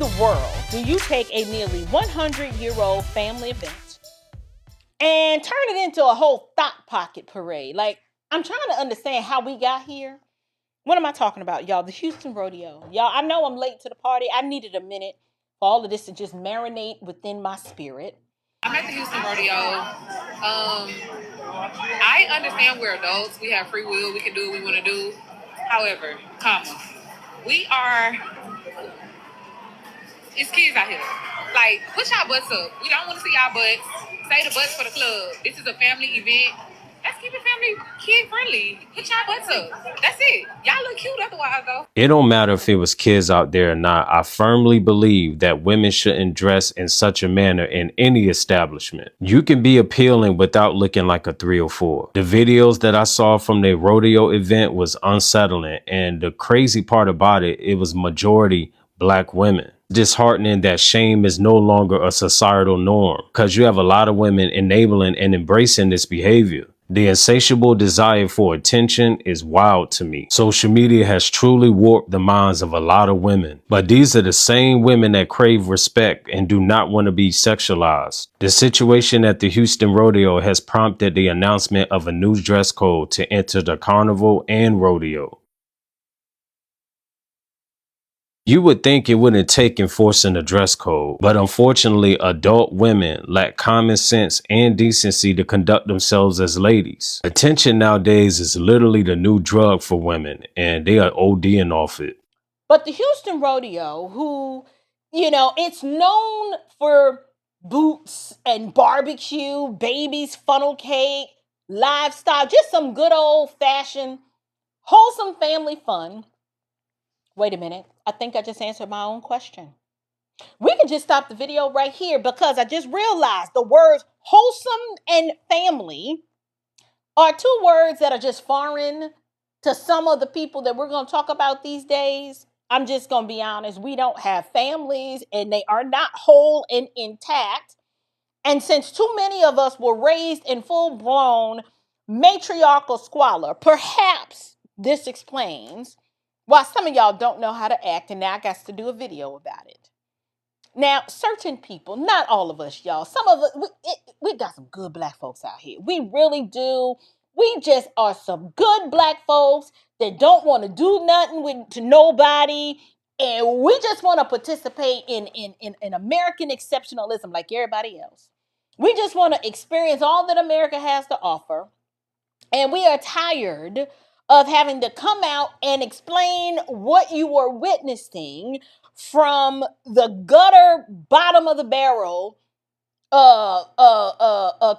the world do you take a nearly 100-year-old family event and turn it into a whole thought pocket parade? Like, I'm trying to understand how we got here. What am I talking about, y'all? The Houston Rodeo. Y'all, I know I'm late to the party. I needed a minute for all of this to just marinate within my spirit. I'm at the Houston Rodeo. I understand we're adults. We have free will. We can do what we want to do. However, it's kids out here. Like, put y'all butts up. We don't want to see y'all butts. Say the butts for the club. This is a family event. Let's keep it family, kid friendly. Put y'all butts up. That's it. Y'all look cute otherwise, though. It don't matter if it was kids out there or not. I firmly believe that women shouldn't dress in such a manner in any establishment. You can be appealing without looking like a 304. The videos that I saw from the rodeo event was unsettling, and the crazy part about it, it was majority Black women. Disheartening that shame is no longer a societal norm, because you have a lot of women enabling and embracing this behavior. The insatiable desire for attention is wild to me. Social media has truly warped the minds of a lot of women, but these are the same women that crave respect and do not want to be sexualized. The situation at the Houston Rodeo has prompted the announcement of a new dress code to enter the carnival and rodeo. You would think it wouldn't take enforcing a dress code, but unfortunately, adult women lack common sense and decency to conduct themselves as ladies. Attention nowadays is literally the new drug for women, and they are ODing off it. But the Houston Rodeo, who, it's known for boots and barbecue, babies, funnel cake, livestock, just some good old-fashioned, wholesome family fun. Wait a minute. I think I just answered my own question. We can just stop the video right here because I just realized the words wholesome and family are two words that are just foreign to some of the people that we're going to talk about these days. I'm just going to be honest. We don't have families and they are not whole and intact. And since too many of us were raised in full-blown matriarchal squalor, perhaps this explains why some of y'all don't know how to act, and now I got to do a video about it. Now, certain people, not all of us, y'all, some of us, we got some good Black folks out here. We really do. We just are some good Black folks that don't want to do nothing to nobody, and we just want to participate in American exceptionalism like everybody else. We just want to experience all that America has to offer, and we are tired of having to come out and explain what you were witnessing from the gutter, bottom of the barrel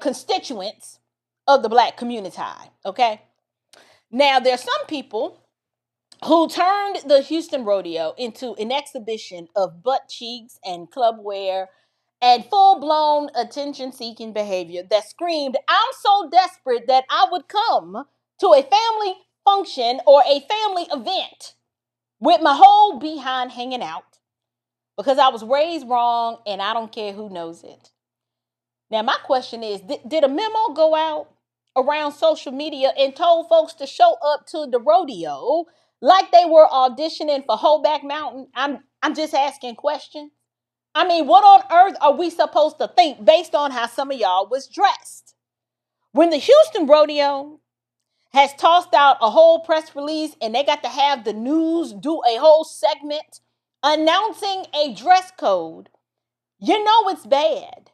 constituents of the Black community, okay? Now, there's some people who turned the Houston Rodeo into an exhibition of butt cheeks and club wear and full-blown attention-seeking behavior that screamed, I'm so desperate that I would come to a family function or a family event with my whole behind hanging out because I was raised wrong and I don't care who knows it. Now, my question is, did a memo go out around social media and told folks to show up to the rodeo like they were auditioning for Hoback Mountain? I'm just asking questions. I mean, what on earth are we supposed to think based on how some of y'all was dressed? When the Houston Rodeo has tossed out a whole press release and they got to have the news do a whole segment announcing a dress code, you know it's bad.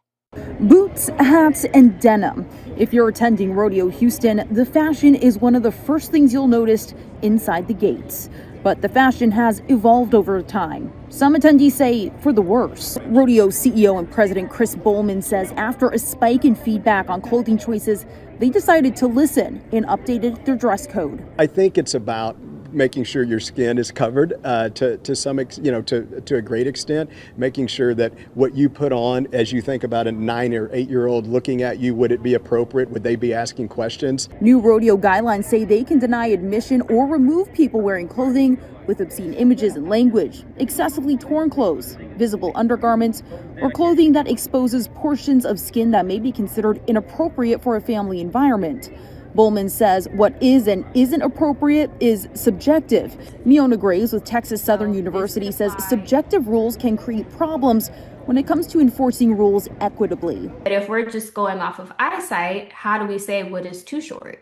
Boots, hats, and denim. If you're attending Rodeo Houston, the fashion is one of the first things you'll notice inside the gates. But the fashion has evolved over time. Some attendees say for the worse. Rodeo CEO and President Chris Bowman says after a spike in feedback on clothing choices, they decided to listen and updated their dress code. I think it's about making sure your skin is covered to a great extent, making sure that what you put on as you think about a 9 or 8-year-old looking at you, would it be appropriate? Would they be asking questions? New rodeo guidelines say they can deny admission or remove people wearing clothing with obscene images and language, excessively torn clothes, visible undergarments, or clothing that exposes portions of skin that may be considered inappropriate for a family environment. Bowman says what is and isn't appropriate is subjective. Miona Graves with Texas Southern University says subjective rules can create problems when it comes to enforcing rules equitably. But if we're just going off of eyesight, how do we say what is too short?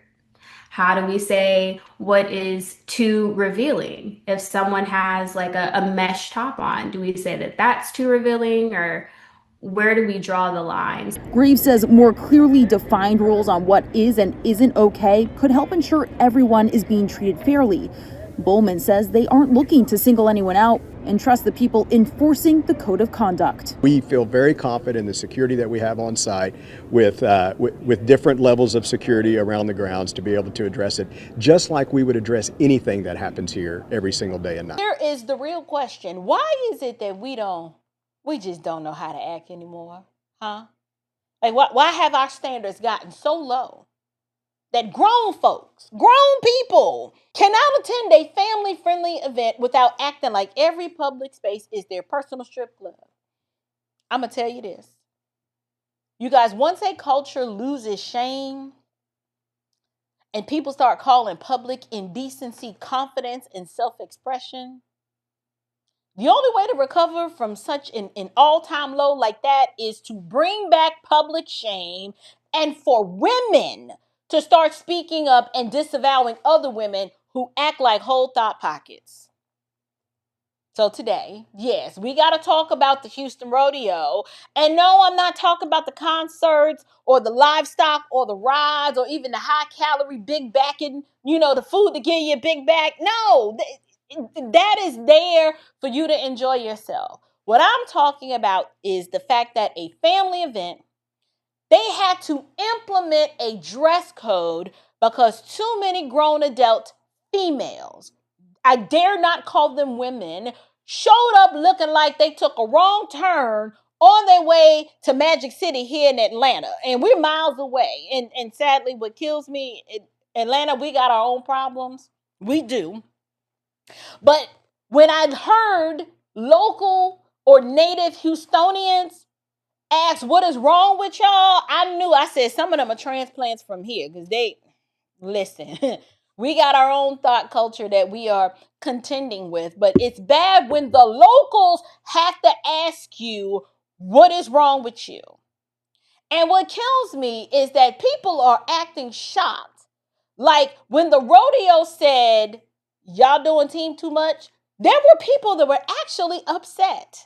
How do we say what is too revealing? If someone has like a mesh top on, do we say that that's too revealing, or where do we draw the lines? Graves says more clearly defined rules on what is and isn't okay could help ensure everyone is being treated fairly. Bowman says they aren't looking to single anyone out and trust the people enforcing the code of conduct. We feel very confident in the security that we have on site with different levels of security around the grounds to be able to address it, just like we would address anything that happens here every single day and night. Here is the real question. Why is it that we just don't know how to act anymore? Huh? Like, why have our standards gotten so low that grown folks, grown people cannot attend a family-friendly event without acting like every public space is their personal strip club? I'm going to tell you this. You guys, once a culture loses shame and people start calling public indecency confidence and self-expression, the only way to recover from such an all-time low like that is to bring back public shame and for women to start speaking up and disavowing other women who act like whole thought pockets. So today, yes, we got to talk about the Houston Rodeo. And no, I'm not talking about the concerts or the livestock or the rides or even the high-calorie big backing, the food to give you a big back. No, that is there for you to enjoy yourself. What I'm talking about is the fact that a family event, they had to implement a dress code because too many grown adult females, I dare not call them women, showed up looking like they took a wrong turn on their way to Magic City here in Atlanta. And we're miles away. And sadly, what kills me, Atlanta, we got our own problems. We do. But when I heard local or native Houstonians ask what is wrong with y'all, I said some of them are transplants from here because listen, we got our own thought culture that we are contending with, but it's bad when the locals have to ask you what is wrong with you. And what kills me is that people are acting shocked. Like when the rodeo said, y'all doing team too much, there were people that were actually upset.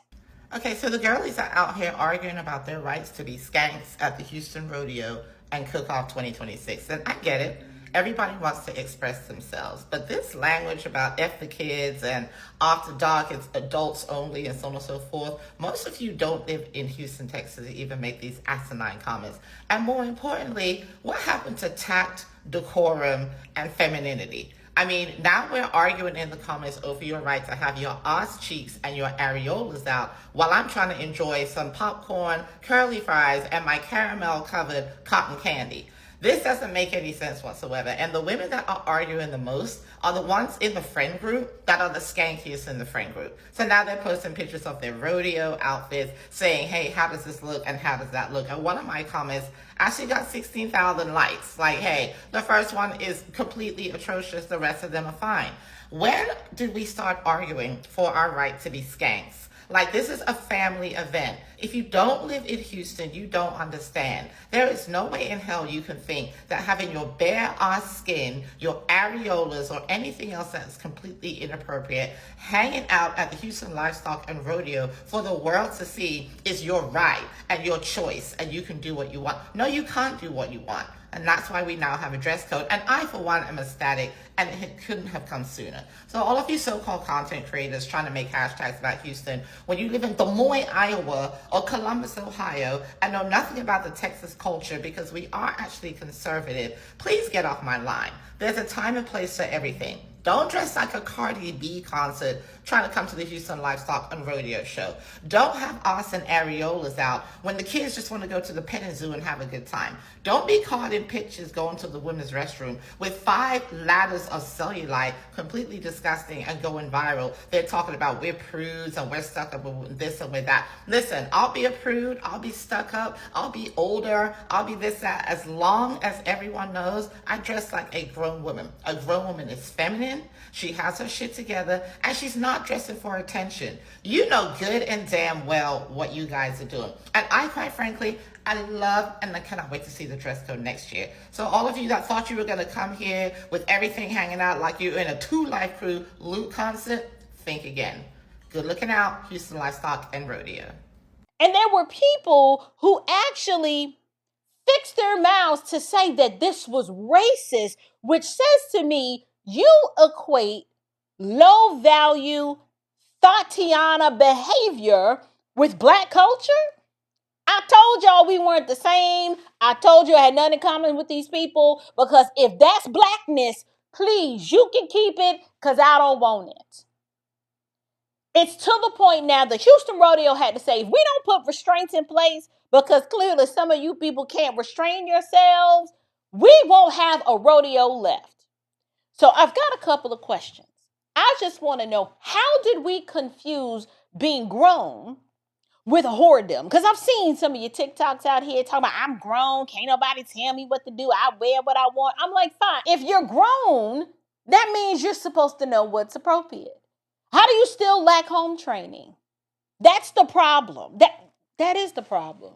Okay, so the girlies are out here arguing about their rights to be skanks at the Houston Rodeo and Cook-Off 2026. And I get it. Everybody wants to express themselves. But this language about F the kids and after dark, it's adults only and so on and so forth. Most of you don't live in Houston, Texas to even make these asinine comments. And more importantly, what happened to tact, decorum, and femininity? I mean, now we're arguing in the comments over your right to have your ass cheeks and your areolas out while I'm trying to enjoy some popcorn, curly fries, and my caramel-covered cotton candy. This doesn't make any sense whatsoever. And the women that are arguing the most are the ones in the friend group that are the skankiest in the friend group. So now they're posting pictures of their rodeo outfits saying, hey, how does this look and how does that look? And one of my comments actually got 16,000 likes. Like, hey, the first one is completely atrocious. The rest of them are fine. When did we start arguing for our right to be skanks? Like, this is a family event. If you don't live in Houston, you don't understand. There is no way in hell you can think that having your bare ass skin, your areolas, or anything else that is completely inappropriate hanging out at the Houston Livestock and Rodeo for the world to see is your right and your choice, and you can do what you want. No, you can't do what you want. And that's why we now have a dress code. And I, for one, am ecstatic, and it couldn't have come sooner. So all of you so-called content creators trying to make hashtags about Houston, when you live in Des Moines, Iowa, or Columbus, Ohio, and know nothing about the Texas culture because we are actually conservative, please get off my line. There's a time and place for everything. Don't dress like a Cardi B concert trying to come to the Houston Livestock and Rodeo Show. Don't have us and areolas out when the kids just want to go to the petting zoo and have a good time. Don't be caught in pictures going to the women's restroom with 5 ladders of cellulite, completely disgusting and going viral. They're talking about we're prudes and we're stuck up with this and with that. Listen, I'll be a prude, I'll be stuck up, I'll be older, I'll be this, that. As long as everyone knows I dress like a grown woman. A grown woman is feminine, she has her shit together, and she's not dressing for attention. You know good and damn well what you guys are doing. And I, quite frankly, I love and I cannot wait to see the dress code next year. So all of you that thought you were going to come here with everything hanging out like you're in a 2 Live Crew loot concert, think again. Good looking out, Houston Livestock and Rodeo. And there were people who actually fixed their mouths to say that this was racist, which says to me, you equate low value Tatiana behavior with Black culture. I told y'all we weren't the same. I told you I had nothing in common with these people, because if that's Blackness, please, you can keep it, because I don't want it. It's to the point now the Houston Rodeo had to say, if we don't put restraints in place, because clearly some of you people can't restrain yourselves, we won't have a rodeo left. So I've got a couple of questions. I just want to know, how did we confuse being grown with whoredom? Because I've seen some of your TikToks out here talking about, I'm grown, can't nobody tell me what to do, I wear what I want. I'm like, fine. If you're grown, that means you're supposed to know what's appropriate. How do you still lack home training? That's the problem. That is the problem.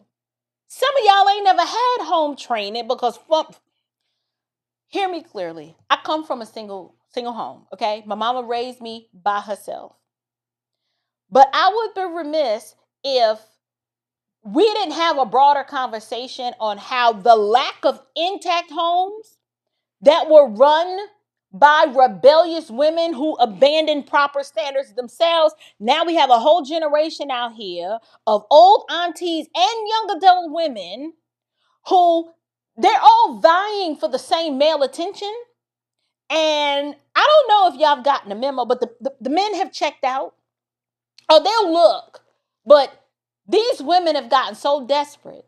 Some of y'all ain't never had home training because, hear me clearly, I come from a single home, okay? My mama raised me by herself. But I would be remiss if we didn't have a broader conversation on how the lack of intact homes that were run by rebellious women who abandoned proper standards themselves. Now we have a whole generation out here of old aunties and young adult women who they're all vying for the same male attention. And I don't know if y'all have gotten a memo, but the men have checked out. Oh, they'll look. But these women have gotten so desperate.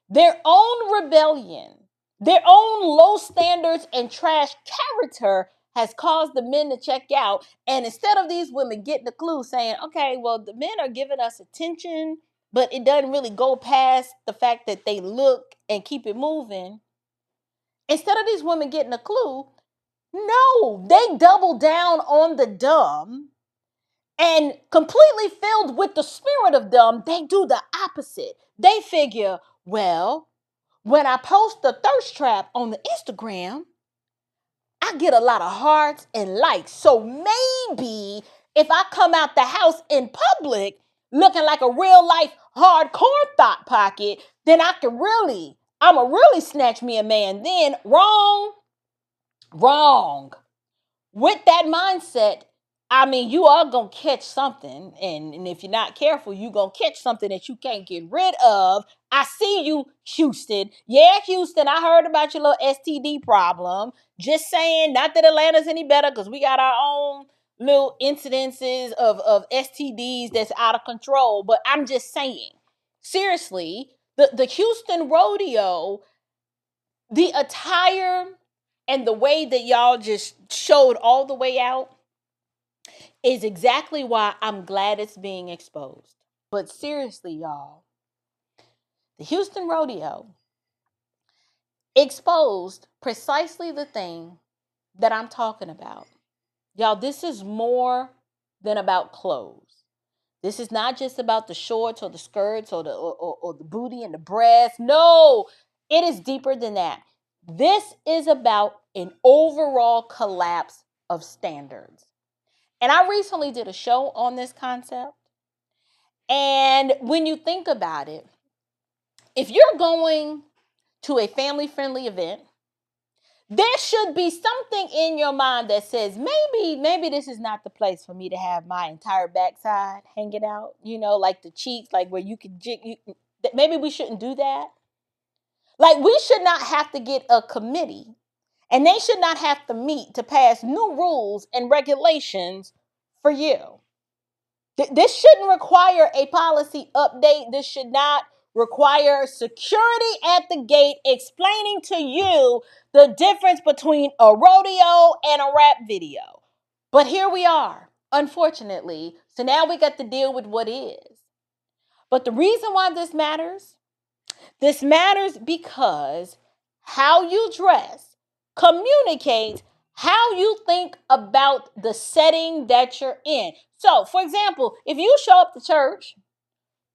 Their own rebellion, their own low standards and trash character has caused the men to check out. And instead of these women getting the clue saying, okay, well, the men are giving us attention, but it doesn't really go past the fact that they look and keep it moving. Instead of these women getting a clue, no, they double down on the dumb. And completely filled with the spirit of dumb, they do the opposite. They figure, well, when I post the thirst trap on the Instagram, I get a lot of hearts and likes. So maybe if I come out the house in public looking like a real life hardcore thought pocket, then I'ma really snatch me a man. Then wrong. With that mindset, I mean, you are going to catch something. And if you're not careful, you're going to catch something that you can't get rid of. I see you, Houston. Yeah, Houston, I heard about your little STD problem. Just saying, not that Atlanta's any better, because we got our own little incidences of STDs that's out of control. But I'm just saying, seriously, the Houston Rodeo, the attire and the way that y'all just showed all the way out is exactly why I'm glad it's being exposed. But seriously, y'all, the Houston Rodeo exposed precisely the thing that I'm talking about. Y'all, this is more than about clothes. This is not just about the shorts or the skirts or the booty and the breasts. No, it is deeper than that. This is about an overall collapse of standards. And I recently did a show on this concept. And when you think about it, if you're going to a family-friendly event, there should be something in your mind that says, maybe this is not the place for me to have my entire backside hanging out, like the cheeks, like where you could maybe we shouldn't do that. Like, we should not have to get a committee, and they should not have to meet to pass new rules and regulations for you. This shouldn't require a policy update. This should not require security at the gate explaining to you the difference between a rodeo and a rap video. But here we are, unfortunately. So now we got to deal with what is. But the reason why this matters because how you dress communicates how you think about the setting that you're in. So, for example, if you show up to church,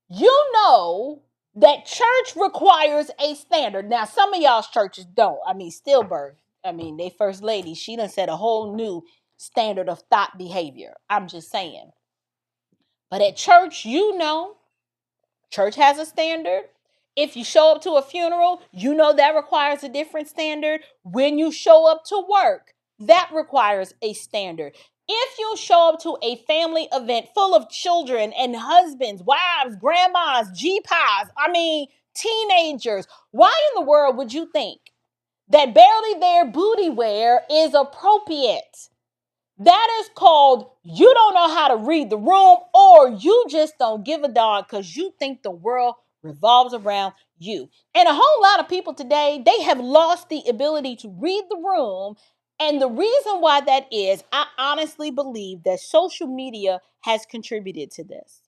you know that church requires a standard. Now, some of y'all's churches don't. Stillbirth, they first lady, she done set a whole new standard of thought behavior. I'm just saying. But at church, church has a standard. If you show up to a funeral, that requires a different standard. When you show up to work, that requires a standard. If you show up to a family event full of children and husbands, wives, grandmas, G-Pies, teenagers, why in the world would you think that barely there booty wear is appropriate? That is called you don't know how to read the room, or you just don't give a darn because you think the world revolves around you. And a whole lot of people today, they have lost the ability to read the room. And the reason why that is, I honestly believe that social media has contributed to this.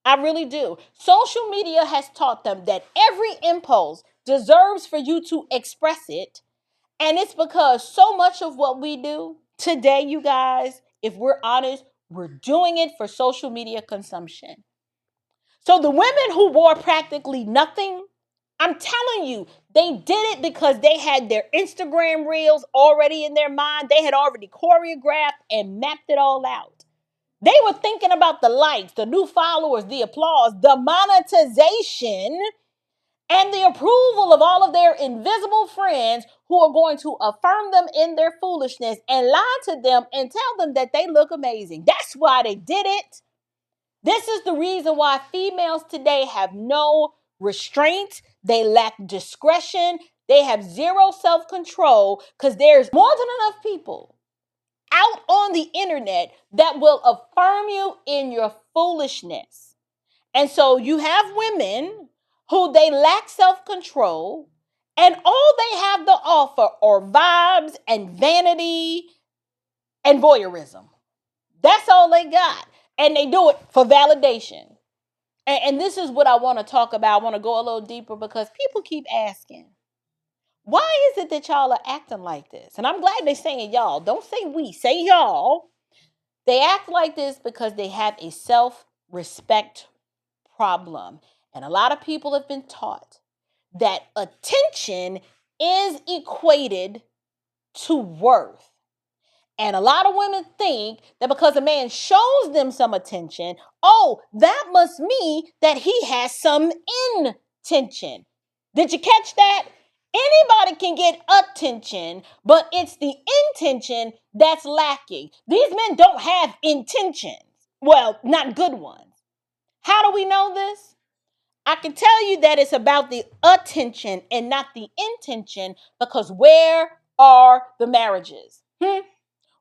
I really do. Social media has taught them that every impulse deserves for you to express it. And it's because so much of what we do today, you guys, if we're honest, we're doing it for social media consumption. So the women who wore practically nothing, I'm telling you, they did it because they had their Instagram reels already in their mind. They had already choreographed and mapped it all out. They were thinking about the likes, the new followers, the applause, the monetization, and the approval of all of their invisible friends who are going to affirm them in their foolishness and lie to them and tell them that they look amazing. That's why they did it. This is the reason why females today have no restraint. They lack discretion. They have zero self-control because there's more than enough people out on the internet that will affirm you in your foolishness. And so you have women who they lack self-control, and all they have to offer are vibes and vanity and voyeurism. That's all they got. And they do it for validation. And this is what I want to talk about. I want to go a little deeper because people keep asking, why is it that y'all are acting like this? And I'm glad they're saying y'all. Don't say we, say y'all. They act like this because they have a self-respect problem. And a lot of people have been taught that attention is equated to worth. And a lot of women think that because a man shows them some attention, that must mean that he has some intention. Did you catch that? Anybody can get attention, but it's the intention that's lacking. These men don't have intentions. Well, not good ones. How do we know this? I can tell you that it's about the attention and not the intention, because where are the marriages?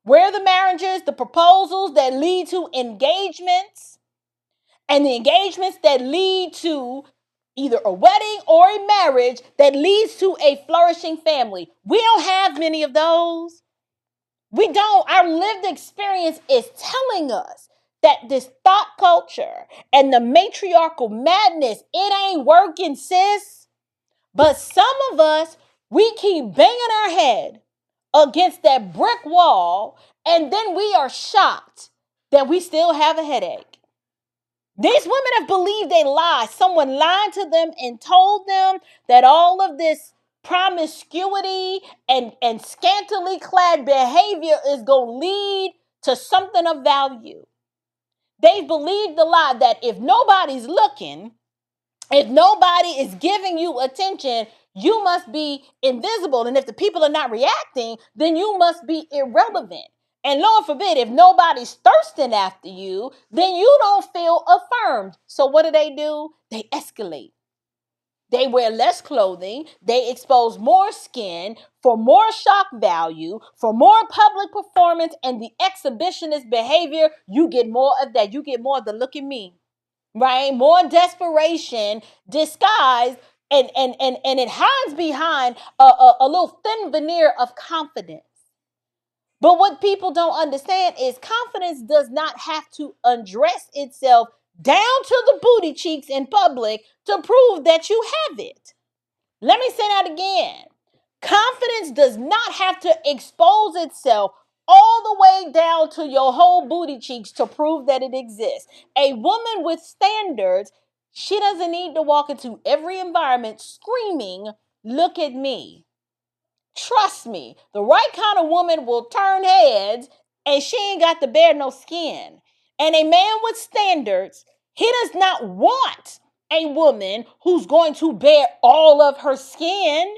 Where are the marriages, the proposals that lead to engagements, and the engagements that lead to either a wedding or a marriage that leads to a flourishing family? We don't have many of those. We don't. Our lived experience is telling us that this thought culture and the matriarchal madness, it ain't working, sis. But some of us, we keep banging our head against that brick wall, and then we are shocked that we still have a headache. These women have believed a lie. Someone lied to them and told them that all of this promiscuity and scantily clad behavior is going to lead to something of value. They believed the lie that if nobody's looking, if nobody is giving you attention, you must be invisible. And if the people are not reacting, then you must be irrelevant. And Lord forbid, if nobody's thirsting after you, then you don't feel affirmed. So what do? They escalate. They wear less clothing. They expose more skin for more shock value, for more public performance, and the exhibitionist behavior. You get more of that. You get more of the look at me, right? More desperation disguised, and it hides behind a little thin veneer of confidence. But what people don't understand is confidence does not have to undress itself down to the booty cheeks in public to prove that you have it. Let me say that again. Confidence does not have to expose itself all the way down to your whole booty cheeks to prove that it exists. A woman with standards, she doesn't need to walk into every environment screaming, "Look at me." Trust me, the right kind of woman will turn heads, and she ain't got to bear no skin. And a man with standards, he does not want a woman who's going to bear all of her skin.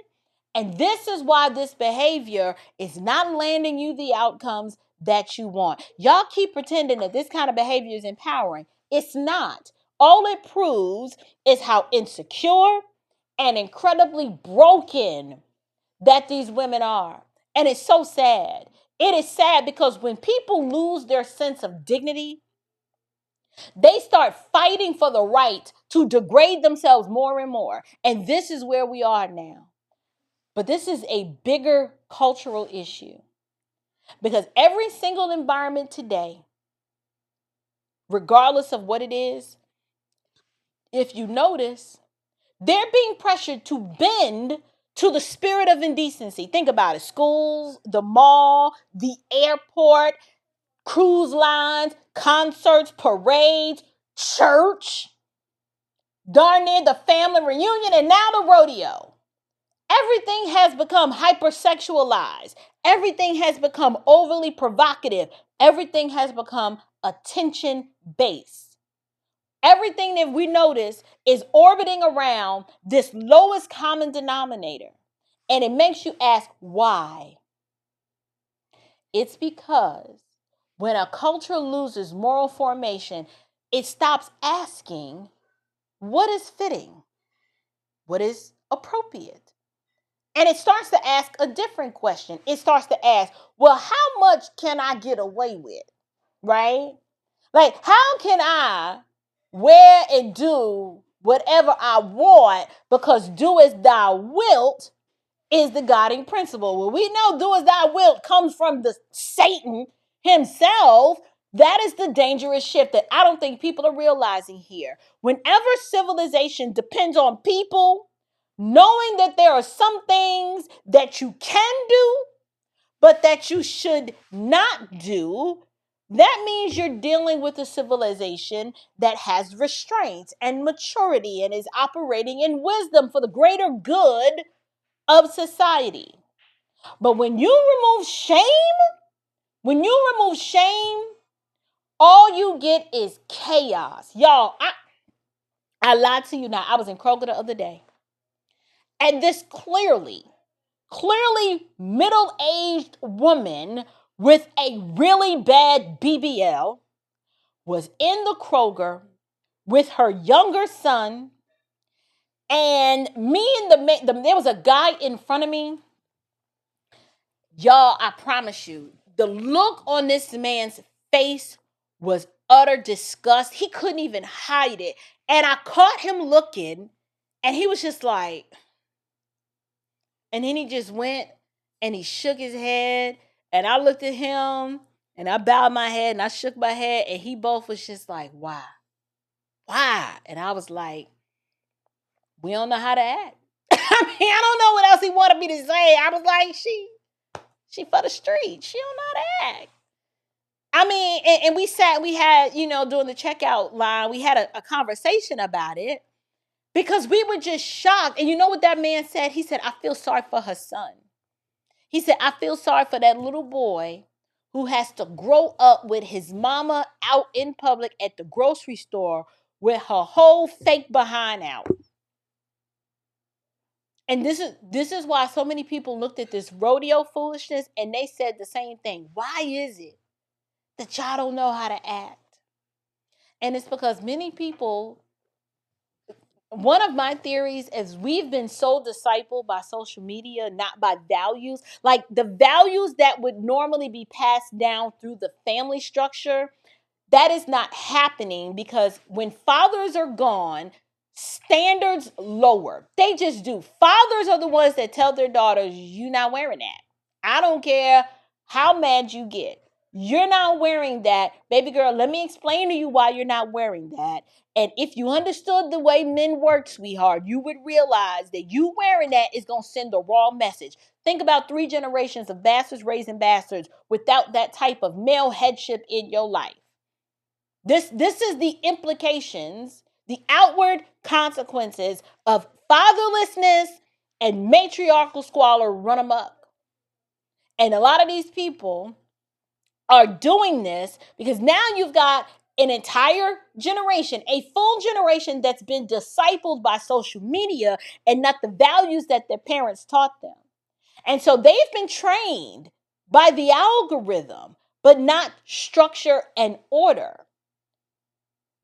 And this is why this behavior is not landing you the outcomes that you want. Y'all keep pretending that this kind of behavior is empowering. It's not. All it proves is how insecure and incredibly broken that these women are. And it's so sad. It is sad because when people lose their sense of dignity, they start fighting for the right to degrade themselves more and more. And this is where we are now. But this is a bigger cultural issue because every single environment today, regardless of what it is, if you notice, they're being pressured to bend to the spirit of indecency. Think about it. Schools, the mall, the airport, cruise lines, concerts, parades, church, darn near the family reunion, and now the rodeo. Everything has become hypersexualized. Everything has become overly provocative. Everything has become attention-based. Everything that we notice is orbiting around this lowest common denominator. And it makes you ask why. It's because when a culture loses moral formation, it stops asking what is fitting, what is appropriate. And it starts to ask a different question. It starts to ask, well, how much can I get away with? Right? Like, how can I wear and do whatever I want because do as thou wilt is the guiding principle. Well, we know do as thou wilt comes from the Satan himself. That is the dangerous shift that I don't think people are realizing here. Whenever civilization depends on people, knowing that there are some things that you can do, but that you should not do, that means you're dealing with a civilization that has restraints and maturity and is operating in wisdom for the greater good of society. But when you remove shame, all you get is chaos. Y'all, I lied to you now. I was in Kroger the other day. And this clearly middle-aged woman with a really bad BBL was in the Kroger with her younger son, and there was a guy in front of me. Y'all, I promise you, the look on this man's face was utter disgust. He couldn't even hide it. And I caught him looking, and he was just like, and then he just went and he shook his head, and I looked at him and I bowed my head and I shook my head, and he both was just like, why? And I was like, we don't know how to act. I mean, I don't know what else he wanted me to say. I was like, she for the street. She don't know how to act. I mean, and we had, during the checkout line, we had a conversation about it because we were just shocked. And you know what that man said? He said, I feel sorry for her son. He said, I feel sorry for that little boy who has to grow up with his mama out in public at the grocery store with her whole fake behind out. And this is why so many people looked at this rodeo foolishness and they said the same thing. Why is it that y'all don't know how to act? And it's because many people One of my theories is we've been so discipled by social media, not by values. Like the values that would normally be passed down through the family structure, that is not happening because when fathers are gone, standards lower. They just do. Fathers are the ones that tell their daughters, "You're not wearing that. I don't care how mad you get. You're not wearing that. Baby girl, let me explain to you why you're not wearing that. And if you understood the way men work, sweetheart, you would realize that you wearing that is going to send the wrong message." Think about 3 generations of bastards raising bastards without that type of male headship in your life. This is the implications, the outward consequences of fatherlessness and matriarchal squalor run amok. And a lot of these people are doing this because now you've got an entire generation, a full generation that's been discipled by social media and not the values that their parents taught them. And so they've been trained by the algorithm, but not structure and order.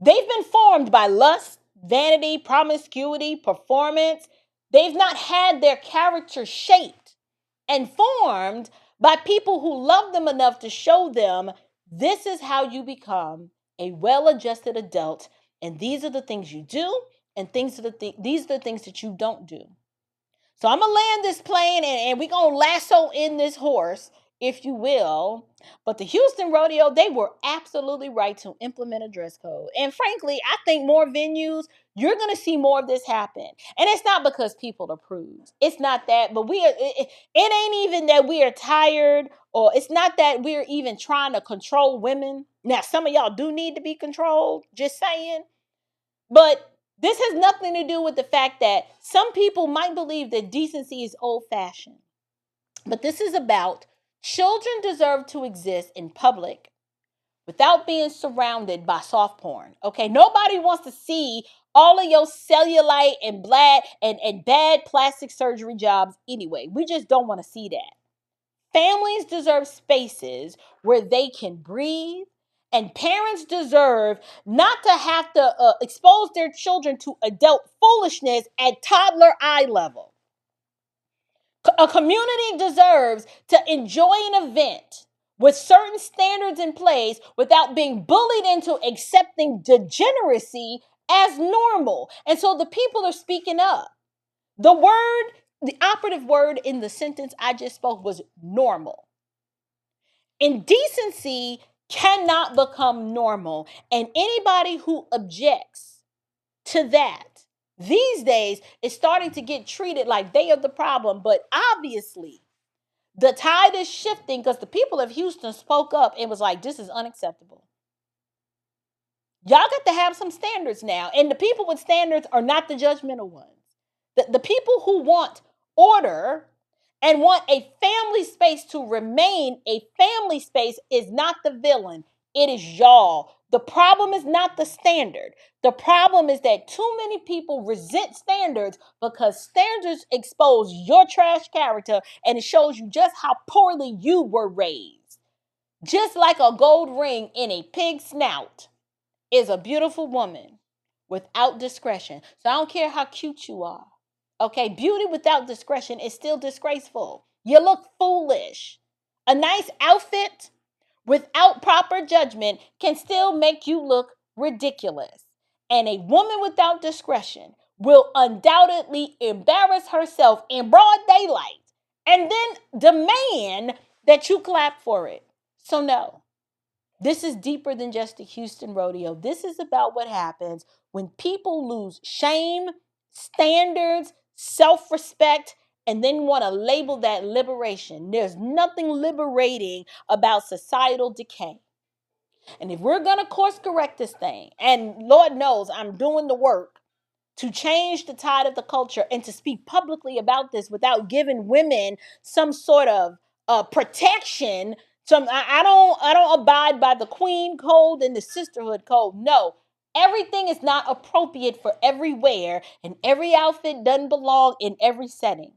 They've been formed by lust, vanity, promiscuity, performance. They've not had their character shaped and formed by people who love them enough to show them this is how you become a well-adjusted adult, and these are the things you do, and these are the things that you don't do. So I'm gonna land this plane and we're gonna lasso in this horse, if you will. But the Houston Rodeo, they were absolutely right to implement a dress code. And frankly, I think more venues, you're gonna see more of this happen. And it's not because people are prudes. It's not that, but it ain't even that we are tired, or it's not that we're even trying to control women. Now, some of y'all do need to be controlled, just saying. But this has nothing to do with the fact that some people might believe that decency is old-fashioned. But this is about children deserve to exist in public without being surrounded by soft porn. Okay, nobody wants to see all of your cellulite and bad plastic surgery jobs anyway. We just don't want to see that. Families deserve spaces where they can breathe, and parents deserve not to have to expose their children to adult foolishness at toddler eye level. A community deserves to enjoy an event with certain standards in place without being bullied into accepting degeneracy as normal. And so the people are speaking up. The operative word in the sentence I just spoke was normal. Indecency cannot become normal. And anybody who objects to that these days is starting to get treated like they are the problem. But obviously, the tide is shifting because the people of Houston spoke up and was like, this is unacceptable. Y'all got to have some standards now. And the people with standards are not the judgmental ones. The people who want order and want a family space to remain a family space is not the villain. It is y'all. The problem is not the standard. The problem is that too many people resent standards because standards expose your trash character and it shows you just how poorly you were raised. Just like a gold ring in a pig's snout is a beautiful woman without discretion. So I don't care how cute you are. Okay, beauty without discretion is still disgraceful. You look foolish. A nice outfit without proper judgment can still make you look ridiculous. And a woman without discretion will undoubtedly embarrass herself in broad daylight and then demand that you clap for it. So no, this is deeper than just the Houston Rodeo. This is about what happens when people lose shame, standards, self-respect, and then want to label that liberation. There's nothing liberating about societal decay. And if we're going to course correct this thing, and Lord knows I'm doing the work to change the tide of the culture and to speak publicly about this without giving women some sort of protection. I don't abide by the queen code and the sisterhood code. No, everything is not appropriate for everywhere, and every outfit doesn't belong in every setting.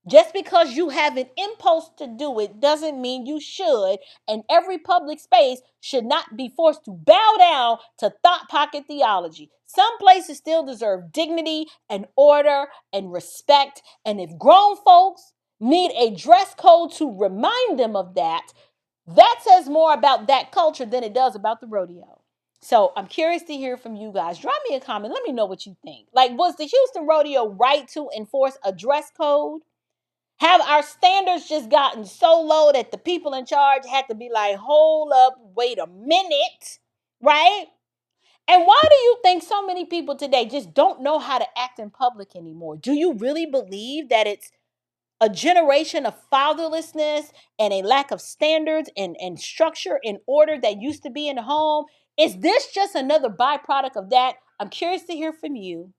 Just because you have an impulse to do it doesn't mean you should. And every public space should not be forced to bow down to thought pocket theology. Some places still deserve dignity and order and respect. And if grown folks need a dress code to remind them of that, that says more about that culture than it does about the rodeo. So I'm curious to hear from you guys. Drop me a comment. Let me know what you think. Like, was the Houston Rodeo right to enforce a dress code? Have our standards just gotten so low that the people in charge had to be like, hold up, wait a minute, right? And why do you think so many people today just don't know how to act in public anymore? Do you really believe that it's a generation of fatherlessness and a lack of standards and structure and order that used to be in the home? Is this just another byproduct of that? I'm curious to hear from you.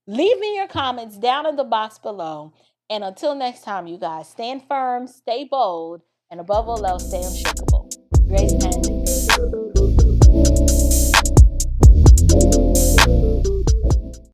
Leave me your comments down in the box below. And until next time, you guys, stand firm, stay bold, and above all else, stay unshakable. Grace and